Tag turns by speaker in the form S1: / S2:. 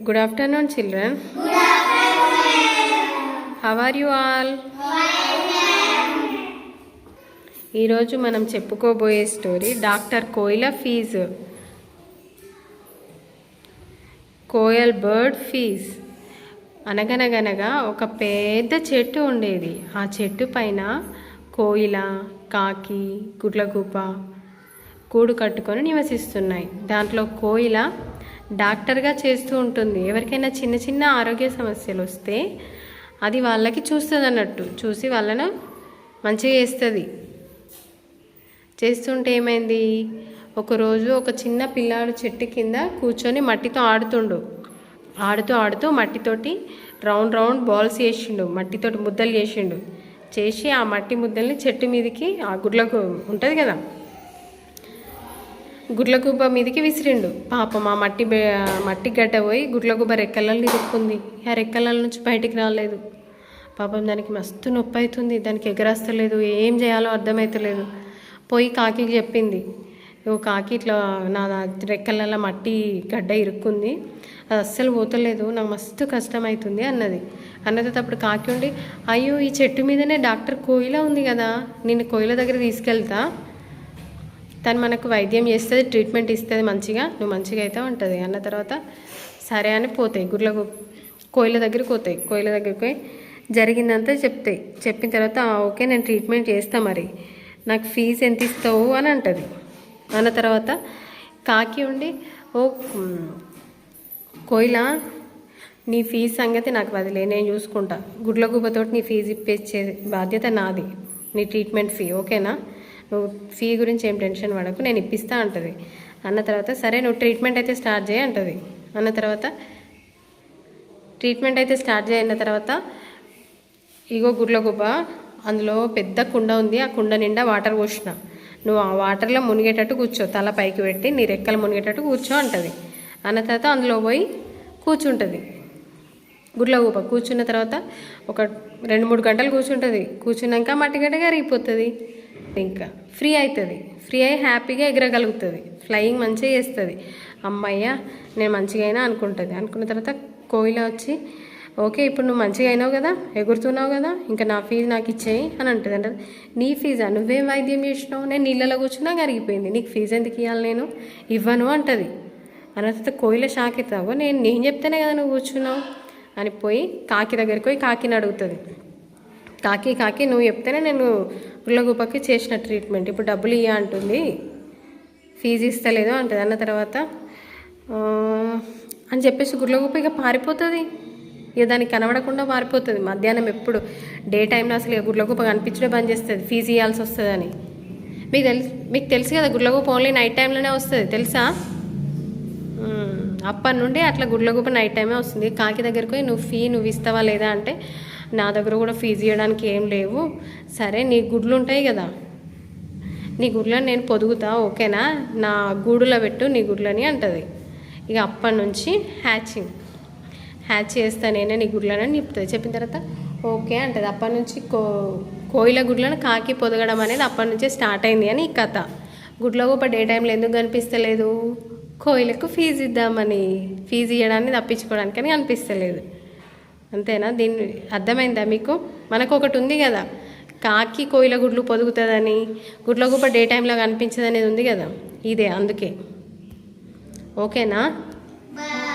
S1: Good afternoon, children. Good afternoon. How are you all? ఈరోజు మనం చెప్పుకోబోయే స్టోరీ డాక్టర్ కోయిల ఫీజు. Koel bird fees. అనగనగనగా ఒక పెద్ద చెట్టు ఉండేది. ఆ చెట్టు పైన కోయిల, కాకి, గుడ్లగూబ కూడు కట్టుకొని నివసిస్తున్నాయి. దాంట్లో కోయిల డాక్టర్గా చేస్తూ ఉంటుంది. ఎవరికైనా చిన్న చిన్న ఆరోగ్య సమస్యలు వస్తే అది వాళ్ళకి చూస్తుంది అన్నట్టు, చూసి వాళ్ళను మంచిగా చేస్తుంది. చేస్తుంటే ఏమైంది, ఒకరోజు ఒక చిన్న పిల్లాడు చెట్టు కింద కూర్చొని మట్టితో ఆడుతూ మట్టితోటి రౌండ్ బాల్స్ చేసిండు, మట్టితోటి ముద్దలు చేసి ఆ మట్టి ముద్దల్ని చెట్టు మీదకి ఆ గుడ్లకు ఉంటుంది కదా, గుడ్లగూబ మీదకి విసిరిండు. పాపం ఆ మట్టి గడ్డ పోయి గుడ్లగూబ రెక్కలలో ఇరుక్కుంది. ఆ రెక్కల నుంచి బయటికి రాలేదు. పాపం దానికి మస్తు నొప్పి అవుతుంది. దానికి ఎగరేస్తలేదు, ఏం చేయాలో అర్థమవుతలేదు. పోయి కాకి చెప్పింది, ఓ కాకి, ఇట్లా నా రెక్కలలో మట్టి గడ్డ ఇరుక్కుంది, అది అస్సలు పోతలేదు, నాకు మస్తు కష్టం అవుతుంది అన్నది. అప్పుడు కాకి ఉండి, అయ్యో ఈ చెట్టు మీదనే డాక్టర్ కోయిల ఉంది కదా, నిన్ను కోయిల దగ్గర తీసుకెళ్తా, తను మనకు వైద్యం చేస్తుంది, ట్రీట్మెంట్ ఇస్తుంది, మంచిగా నువ్వు మంచిగా అవుతావు ఉంటుంది. అన్న తర్వాత సరే అని పోతాయి కోయిల దగ్గరికి పోతాయి. కోయిల దగ్గరికి పోయి జరిగిందంతా చెప్తాయి. చెప్పిన తర్వాత ఓకే నేను ట్రీట్మెంట్ చేస్తా, మరి నాకు ఫీజు ఎంత ఇస్తావు అని అంటుంది. అన్న తర్వాత కాకి ఉండి, ఓ కోయిల, నీ ఫీజు సంగతి నాకు వదిలే, నేను చూసుకుంటా, గుడ్లగూబతోటి నీ ఫీజు ఇప్పించే బాధ్యత నాది, నీ ట్రీట్మెంట్ ఫీ ఓకేనా, నువ్వు ఫీ గురించి ఏం టెన్షన్ పడకు, నేను ఇప్పిస్తా అంటుంది. అన్న తర్వాత సరే నువ్వు ట్రీట్మెంట్ అయితే స్టార్ట్ చేయి అంటుంది. అన్న తర్వాత ట్రీట్మెంట్ అయితే స్టార్ట్ చేయన్న తర్వాత ఇగో గుడ్లగూబ, అందులో పెద్ద కుండ ఉంది, ఆ కుండ నిండా వాటర్ పోసిన, నువ్వు ఆ వాటర్లో మునిగేటట్టు కూర్చో, తల పైకి పెట్టి నీ రెక్కలు మునిగేటట్టు కూర్చో అంటుంది. అన్న తర్వాత అందులో పోయి కూర్చుంటుంది గుడ్లగూబ. కూర్చున్న తర్వాత ఒక 2-3 గంటలు కూర్చుంటుంది. కూర్చున్నాక మట్టిగడ్డ కరిగిపోతుంది, ఇంకా ఫ్రీ అవుతుంది. ఫ్రీ అయ్యి హ్యాపీగా ఎగరగలుగుతుంది, ఫ్లయింగ్ మంచిగా చేస్తుంది. అమ్మయ్య నేను మంచిగా అయినా అనుకుంటుంది. అనుకున్న తర్వాత కోయిల వచ్చి, ఓకే ఇప్పుడు నువ్వు మంచిగా అయినావు కదా, ఎగురుతున్నావు కదా, ఇంకా నా ఫీజు నాకు ఇచ్చేయి అని అంటుంది. అంటే నీ ఫీజా, నువ్వేం వైద్యం చేసినావు, నేను నీళ్ళలో కూర్చున్నా కరిగిపోయింది, నీకు ఫీజు ఎందుకు ఇవ్వాలి, నేను ఇవ్వను అంటుంది. అన్న తర్వాత కోయిల షాక్ అవుతావు, నేను చెప్తేనే కదా నువ్వు కూర్చున్నావు అని పోయి కాకి దగ్గరికి పోయి కాకిని అడుగుతుంది. కాకి నువ్వు చెప్తేనే నేను గుడ్లగూబకి చేసిన ట్రీట్మెంట్, ఇప్పుడు డబ్బులు ఇయ్య అంటుంది, ఫీజు ఇస్తలేదు అంటుంది. అన్న తర్వాత అని చెప్పేసి గుడ్లగూబ ఇక పారిపోతుంది. ఇక దానికి కనబడకుండా పారిపోతుంది. మధ్యాహ్నం ఎప్పుడు డే టైంలో అసలు ఇక గుడ్లగూబ కనిపించడం బంద్ చేస్తుంది, ఫీజు ఇవ్వాల్సి వస్తుందని. మీకు తెలుసు కదా, గుడ్లగూబ ఓన్లీ నైట్ టైంలోనే వస్తుంది, తెలుసా? అప్పటి నుండి అట్లా గుడ్లగూబ నైట్ టైమే వస్తుంది. కాకి దగ్గరికి పోయి నువ్వు ఇస్తావా లేదా అంటే, నా దగ్గర కూడా ఫీజు ఇవ్వడానికి ఏం లేవు, సరే నీ గుడ్లు ఉంటాయి కదా, నీ గుడ్లను నేను పొదుగుతా ఓకేనా, నా గూడులో పెట్టు నీ గుడ్లని అంటుంది. ఇక అప్పటి నుంచి హ్యాచ్ చేస్తా నేనే నీ గుడ్లని చెప్తుంది. చెప్పిన తర్వాత ఓకే అంటుంది. అప్పటి నుంచి కోయిల గుడ్లను కాకి పొదగడం అనేది అప్పటి నుంచే స్టార్ట్ అయింది అని ఈ కథ. గుడ్లగూబ డే టైంలో ఎందుకు కనిపిస్తలేదు, కోయిలకు ఫీజు ఇద్దామని, ఫీజు ఇవ్వడాన్ని తప్పించుకోవడానికి అని అనిపిస్తలేదు. అంతేనా? దీన్ని అర్థమైందా మీకు? మనకు ఒకటి ఉంది కదా, కాకి కోయిల గుడ్లు పొదుగుతుందని, గుడ్లగూబ డే టైంలో కనిపించదు అనేది ఉంది కదా, ఇదే అందుకే. ఓకేనా?